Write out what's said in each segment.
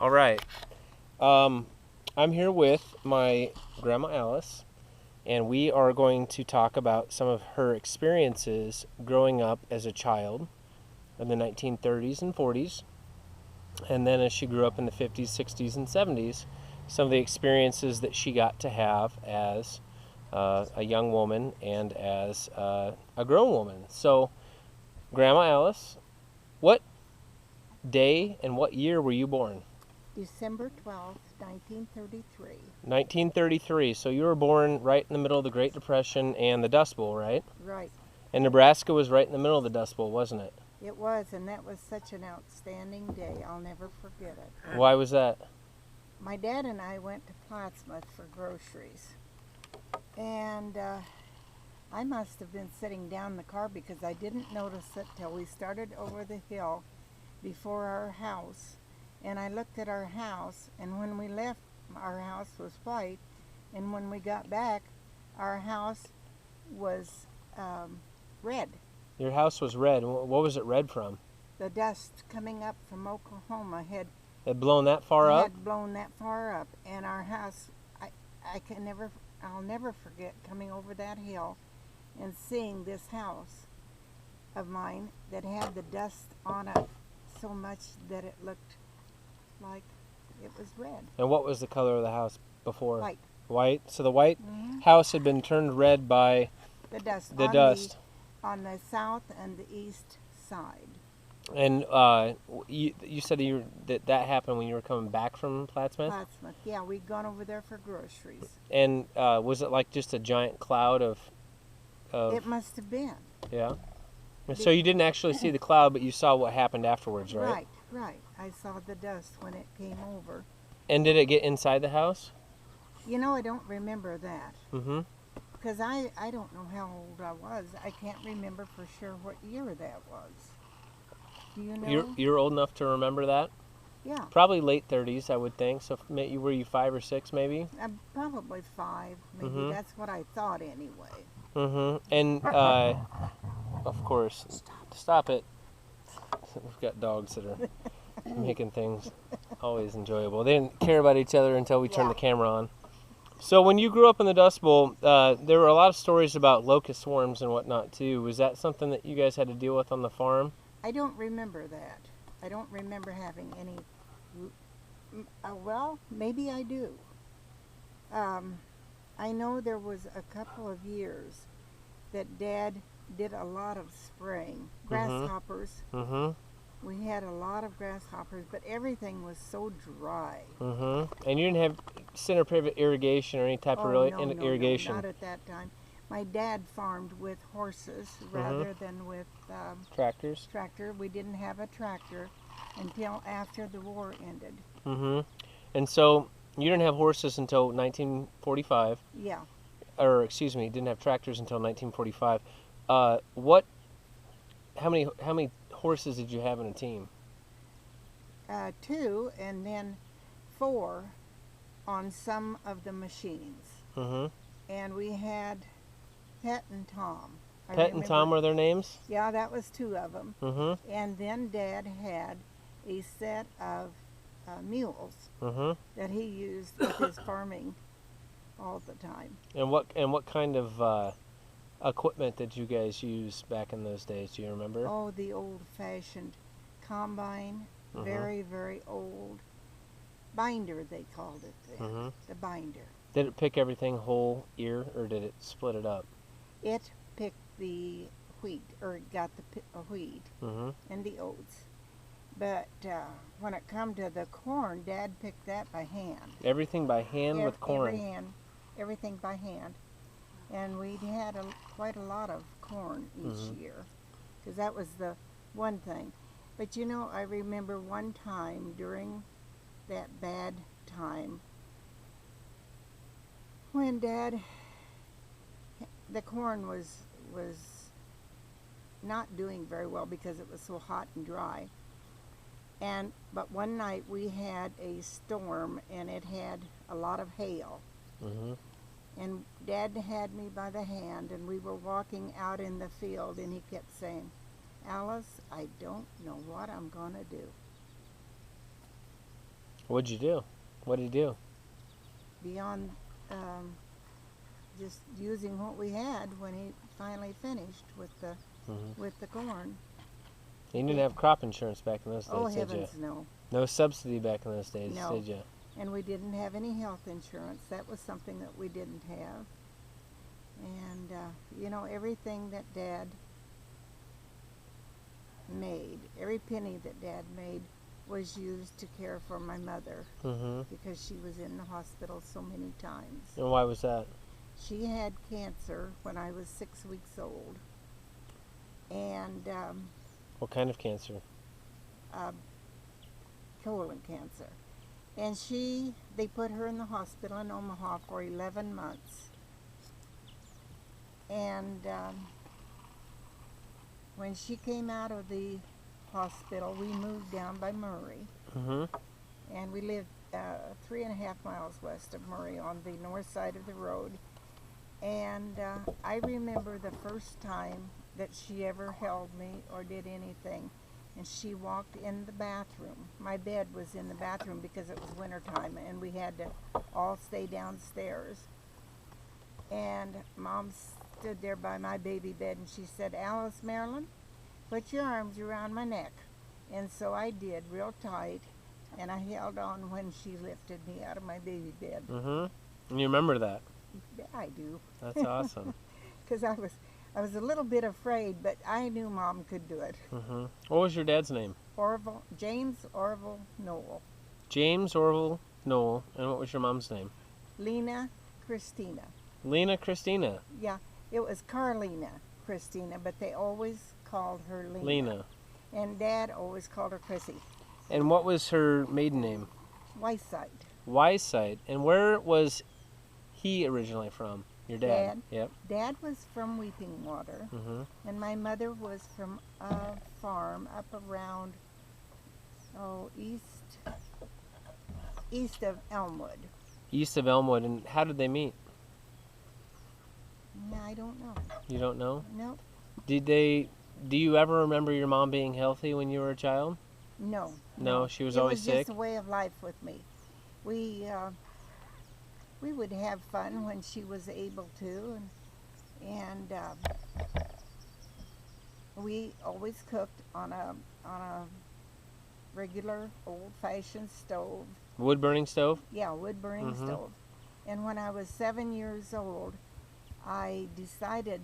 All right. I'm here with my grandma Alice, and we are going to talk about some of her experiences growing up as a child in the 1930s and 40s, and then as she grew up in the 50s, 60s, and 70s, some of the experiences that she got to have as a young woman and as a grown woman. So, Grandma Alice, what day and what year were you born? December 12th, 1933. 1933. So you were born right in the middle of the Great Depression and the Dust Bowl, right? Right. And Nebraska was right in the middle of the Dust Bowl, wasn't it? It was, and that was such an outstanding day. I'll never forget it. Why was that? My dad and I went to Plattsmouth for groceries. And I must have been sitting down in the car because I didn't notice it till we started over the hill before our house. And I looked at our house, and when we left, our house was white. And when we got back, our house was red. Your house was red. What was it red from? The dust coming up from Oklahoma had blown that far up? Had blown that far up, and our house, I'll never forget coming over that hill and seeing this house of mine that had the dust on it so much that it looked like it was red. And what was the color of the house before? White. White? So the white house had been turned red by the dust. On the south and the east side. And you said that happened when you were coming back from Plattsmouth? Plattsmouth, yeah. We'd gone over there for groceries. And was it like just a giant cloud of... It must have been. Yeah? So you didn't actually see the cloud, but you saw what happened afterwards, right? Right. I saw the dust when it came over. And did it get inside the house? You know, I don't remember that. Mm-hmm. Because I don't know how old I was. I can't remember for sure what year that was. Do you know? You're old enough to remember that? Yeah. Probably late 30s, I would think. So were you 5 or 6 maybe? Probably 5. Maybe that's what I thought anyway. Mm-hmm. And, of course, stop it. We've got dogs that are making things always enjoyable. They didn't care about each other until we turned the camera on. So when you grew up in the Dust Bowl, there were a lot of stories about locust swarms and whatnot too. Was that something that you guys had to deal with on the farm? I don't remember that. I don't remember having any. Well, maybe I do. I know there was a couple of years that Dad did a lot of spraying. Grasshoppers. Mm-hmm. We had a lot of grasshoppers, but everything was so dry. Mm-hmm. And you didn't have center pivot irrigation or any type of irrigation? No, not at that time. My dad farmed with horses rather than with tractors. We didn't have a tractor until after the war ended. Mm-hmm. And so you didn't have horses until 1945. Yeah. Or excuse me, didn't have tractors until 1945. How many horses did you have in a team? 2, and then 4 on some of the machines. Mm-hmm. And we had Pet and Tom. Pet and Tom were their names? Yeah, that was 2 of them. Mm-hmm. And then Dad had a set of mules that he used with his farming all the time. And what kind of equipment did you guys use back in those days? Do you remember? Oh, the old-fashioned combine, very, very old. Binder, they called it then, the binder. Did it pick everything whole ear, or did it split it up? It picked the wheat, or it got the wheat and the oats. But when it come to the corn, Dad picked that by hand. Everything by hand with corn? Everything by hand. And we'd had quite a lot of corn each year, because that was the one thing. But you know, I remember one time during that bad time when Dad, the corn was not doing very well because it was so hot and dry. But one night we had a storm, and it had a lot of hail. And Dad had me by the hand, and we were walking out in the field, and he kept saying, "Alice, I don't know what I'm going to do." What'd you do? What did you do? beyond just using what we had when he finally finished with the corn. You didn't have crop insurance back in those days, Oh, did you? heavens, no. No subsidy back in those days, No. did you? And we didn't have any health insurance. That was something that we didn't have. And, you know, everything that Dad made, every penny that Dad made was used to care for my mother because she was in the hospital so many times. And why was that? She had cancer when I was 6 weeks old. And What kind of cancer? colon cancer. And they put her in the hospital in Omaha for 11 months. And when she came out of the hospital, we moved down by Murray. And we lived 3.5 miles west of Murray on the north side of the road. And I remember the first time that she ever held me or did anything. And she walked in the bathroom. My bed was in the bathroom because it was wintertime and we had to all stay downstairs. And Mom stood there by my baby bed and she said, "Alice Marilyn, put your arms around my neck." And so I did, real tight, and I held on when she lifted me out of my baby bed. And you remember that? I do. That's awesome. Because I was a little bit afraid, but I knew Mom could do it. What was your dad's name? James Orville Noel. James Orville Noel. And what was your mom's name? Lena Christina. Lena Christina. Yeah, it was Carlina Christina, but they always called her Lena. Lena. And Dad always called her Chrissy. And what was her maiden name? Whiteside. Whiteside. And where was he originally from? Your dad? Dad? Yep. Dad was from Weeping Water, and my mother was from a farm up around, east of Elmwood. East of Elmwood. And how did they meet? Yeah, I don't know. You don't know? Nope. Do you ever remember your mom being healthy when you were a child? No. No, she was always sick? It was just a way of life with me. We would have fun when she was able to, and we always cooked on a regular old-fashioned stove. Wood-burning stove? Yeah, wood-burning stove. And when I was 7 years old, I decided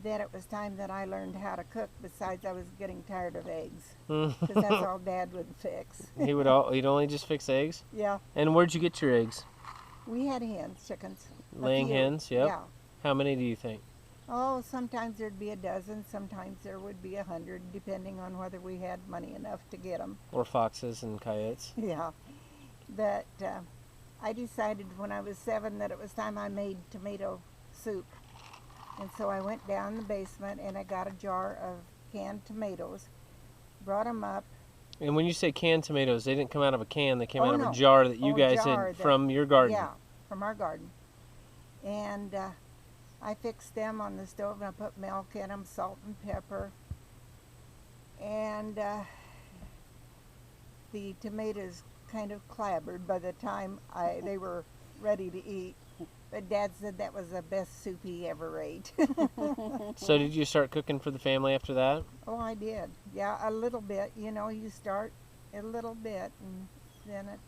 that it was time that I learned how to cook. Besides, I was getting tired of eggs because that's all Dad would fix. He'd only just fix eggs? Yeah. And where'd you get your eggs? We had hens, chickens. Laying hens, yep. Yeah. How many do you think? Oh, sometimes there'd be a dozen, sometimes there would be 100, depending on whether we had money enough to get them. Or foxes and coyotes? Yeah. But I decided when I was 7 that it was time I made tomato soup. And so I went down in the basement and I got a jar of canned tomatoes, brought them up. And when you say canned tomatoes, they didn't come out of a can, they came out of no. a jar that you guys had from your garden. Yeah, from our garden. And I fixed them on the stove and I put milk in them, salt and pepper. And the tomatoes kind of clabbered by the time they were ready to eat. But Dad said that was the best soup he ever ate. So did you start cooking for the family after that? Oh, I did. Yeah, a little bit. You know, you start a little bit and then it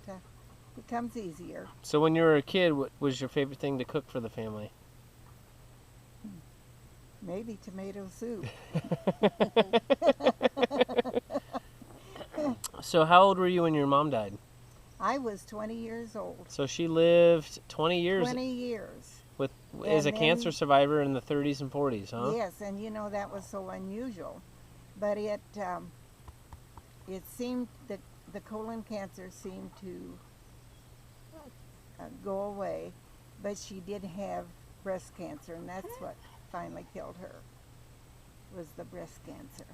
becomes easier. So when you were a kid, what was your favorite thing to cook for the family? Maybe tomato soup. So how old were you when your mom died? I was 20 years old. So she lived 20 years 20 years. As a cancer survivor in the 30s and 40s, huh? Yes, and you know that was so unusual. But it seemed that the colon cancer seemed to go away, but she did have breast cancer, and that's what finally killed her, was the breast cancer.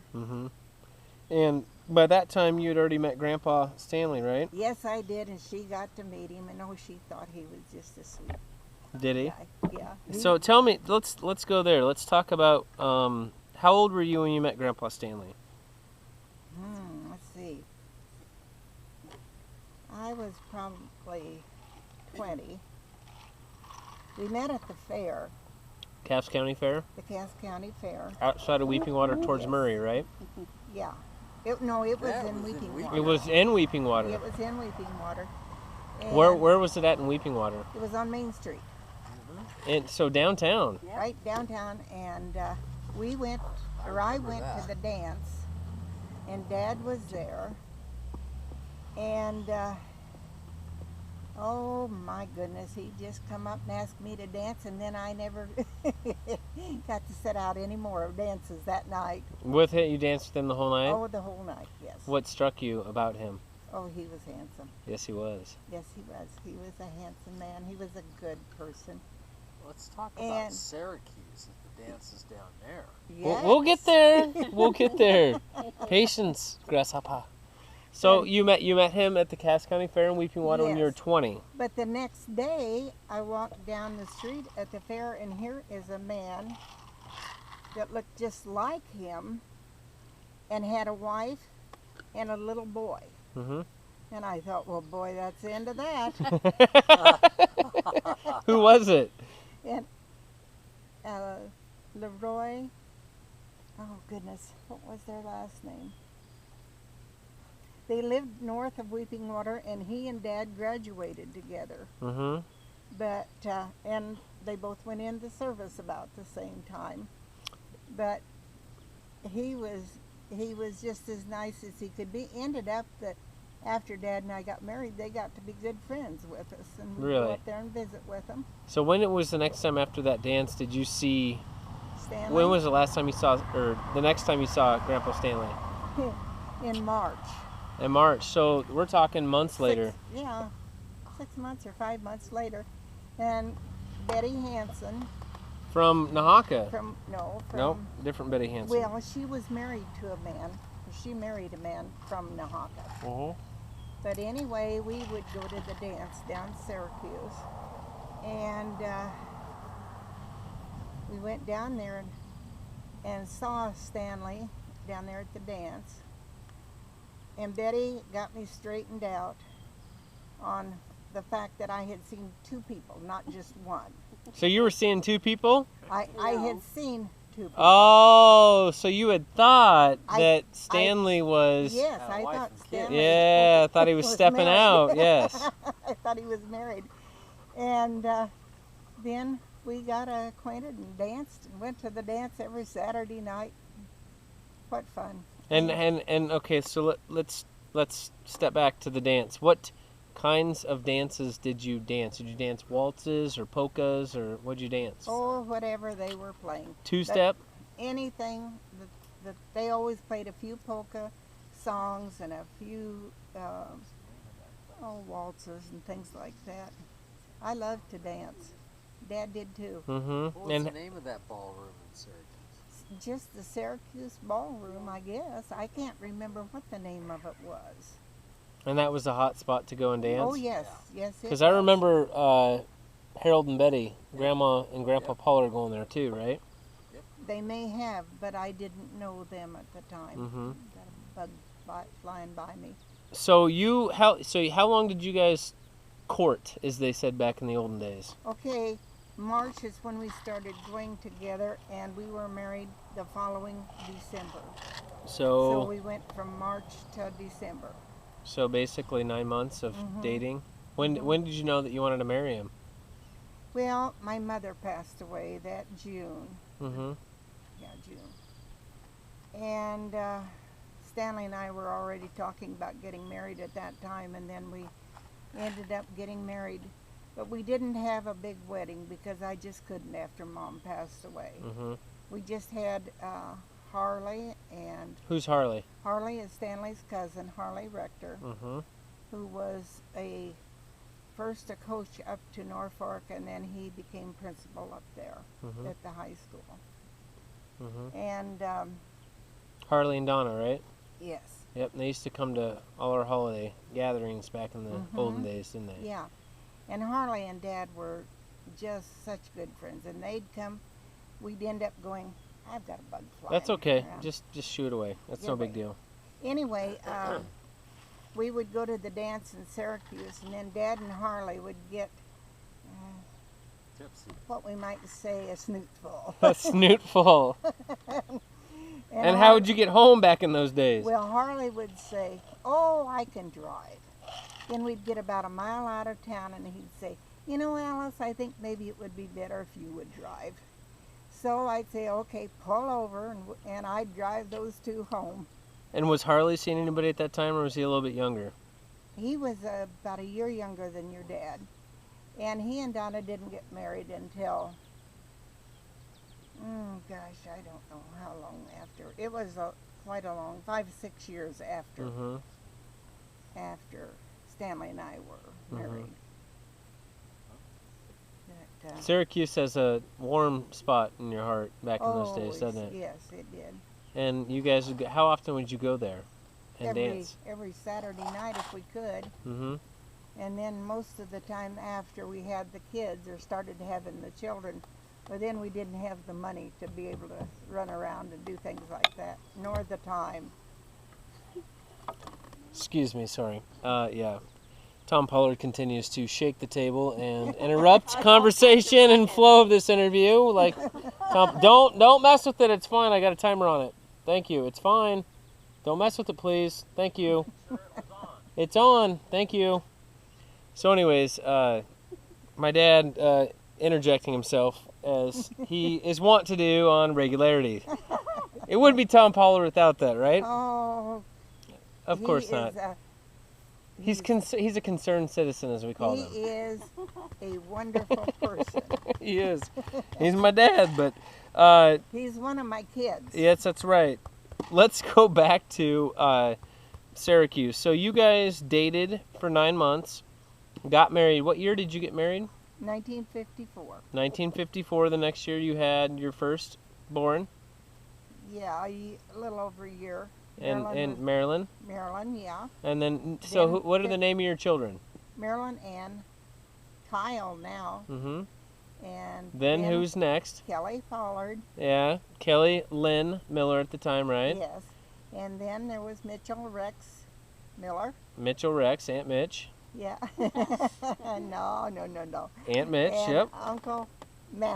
And by that time, you had already met Grandpa Stanley, right? Yes, I did, and she got to meet him, and she thought he was just a sweet Did he? guy. Yeah. So tell me, let's go there. Let's talk about how old were you when you met Grandpa Stanley? Let's see. I I was probably 20. We met at the fair, Cass County Fair? the Cass County Fair. Outside of Weeping Water towards Yes. Murray, right? Yeah. No, it was Yeah, it in was in Weeping Weeping Water. It was in Weeping Water. It was in Weeping Water. And Where was it at in Weeping Water? It was on Main Street, So downtown. right downtown, and we went, or I went to the dance, and Dad was there, and oh my goodness, he just come up and asked me to dance, and then I never got to sit out any more dances that night. With it, you danced with him the whole night? Oh, the whole night, yes. What struck you about him? Oh, he was handsome. Yes, he was. Yes, he was. He was a handsome man. He was a good person. Let's talk about And- Syracuse. The dance is down there. Yes. We'll get there. We'll get there. Patience, grasshopper. So you met him at the Cass County Fair in Weeping Water when you were Yes. 20. But the next day, I walked down the street at the fair, and here is a man that looked just like him and had a wife and a little boy. Mm-hmm. And I thought, well, boy, that's the end of that. Who was it? And Leroy, oh goodness, what was their last name? They lived north of Weeping Water, and he and Dad graduated together. Mm-hmm. But and they both went into service about the same time. But he was just as nice as he could be. Ended up that after Dad and I got married, they got to be good friends with us, and we'd Really? go up there and visit with them. So when it was the next time after that dance, did you see? Stanley, When was the last time you saw, or the next time you saw Grandpa Stanley? in March. In March. So we're talking months later. 6 months or 5 months later, and Betty Hanson From Nahaka. from Nope, different Betty Hansen. well, she was married to a man. She married a man from Nahaka. Mhm. But anyway, we would go to the dance down Syracuse, and we went down there and saw Stanley down there at the dance. And Betty got me straightened out on the fact that I had seen two people, not just one. So you were seeing two people? I had seen two people. Oh, so you had thought I- that Stanley was. Yes, Had a I wife thought and kids. Stanley. Yeah, I thought he was stepping married. out. Yes. I thought he was married. And then we got acquainted and danced and went to the dance every Saturday night. What fun. And okay, so let's step back to the dance. What kinds of dances did you dance? Did you dance waltzes or polkas, or what'd you dance? Oh, whatever they were playing. Two-step? Anything that they always played a few polka songs and a few waltzes and things like that. I loved to dance. Dad did too. Mm-hmm. What was And the name of that ballroom in Syracuse? Just the Syracuse Ballroom, I guess. I can't remember what the name of it was. that was a hot spot to go and dance? Oh, yes. Yes, it Because I was. Remember Harold and Betty, Grandma and Grandpa Paul are going there too, right? They may have, but I didn't know them at the time. Mm-hmm. Got a bug flying by me. So how long did you guys court, as they said back in the olden days? Okay, March is when we started going together, and we were married the following December. So we went from March to December. So basically 9 months of Mhm. dating. When did you know that you wanted to marry him? Well, my mother passed away that June. Mm-hmm. Yeah, June. And Stanley and I were already talking about getting married at that time, and then we ended up getting married. But we didn't have a big wedding because I just couldn't after Mom passed away. Mm-hmm. We just had Harley, and Who's Harley? Harley is Stanley's cousin, Harley Rector, Mm-hmm. who was first a coach up to Norfolk, and then he became principal up there Mm-hmm. at the high school. Mm-hmm. And Harley and Donna, right? yes, Yep. And they used to come to all our holiday gatherings back in the Mhm. olden days, didn't they? yeah. And Harley and Dad were just such good friends, and they'd come. We'd end up going. I've got a bug flying. That's okay. around." Just shoo it away. That's no big deal. Anyway, we would go to the dance in Syracuse, and then Dad and Harley would get Tipsy. what we might say a snootful. A snootful. And how would you get home back in those days? Well, Harley would say, "Oh, I can drive." Then we'd get about a mile out of town, and he'd say, "You know, Alice, I think maybe it would be better if you would drive." So I'd say, "Okay, pull over," and I'd drive those two home. And was Harley seeing anybody at that time, or was he a little bit younger? He was about a year younger than your dad, and he and Donna didn't get married until, gosh, I don't know how long after. It was quite a long, 5 or 6 years after. Mm-hmm. After Stanley and I were married. But, Syracuse has a warm spot in your heart back in those days, doesn't it? Yes, it did. And you guys, how often would you go there and dance? Every Saturday night if we could. Mm-hmm. And then most of the time after we had the kids or started having the children, but then we didn't have the money to be able to run around and do things like that, nor the time. Excuse me, sorry. Yeah. Tom Pollard continues to shake the table and interrupt conversation and flow of this interview. Like, Tom, don't mess with it. It's fine. I got a timer on it. Thank you. It's fine. Don't mess with it, please. Thank you. It's on. Thank you. So, anyways, my dad interjecting himself as he is wont to do on regularity. It wouldn't be Tom Pollard without that, right? Oh, Of course not. He's a concerned citizen, as we call him. He is a wonderful person. He is. He's my dad, but he's one of my kids. Yes, that's right. Let's go back to Syracuse. So you guys dated for 9 months, got married. What year did you get married? 1954. 1954. The next year you had your first born. Yeah, a little over a year. And Marilyn. Marilyn, yeah. And then, so what are the name of your children? Marilyn and Kyle now. Mm-hmm. And then who's next? Kelly Pollard. Yeah, Kelly Lynn Miller at the time, right? Yes. And then there was Mitchell Rex Miller. Mitchell Rex, Aunt Mitch. Yeah. No. Aunt Mitch, and yep. Uncle Matt.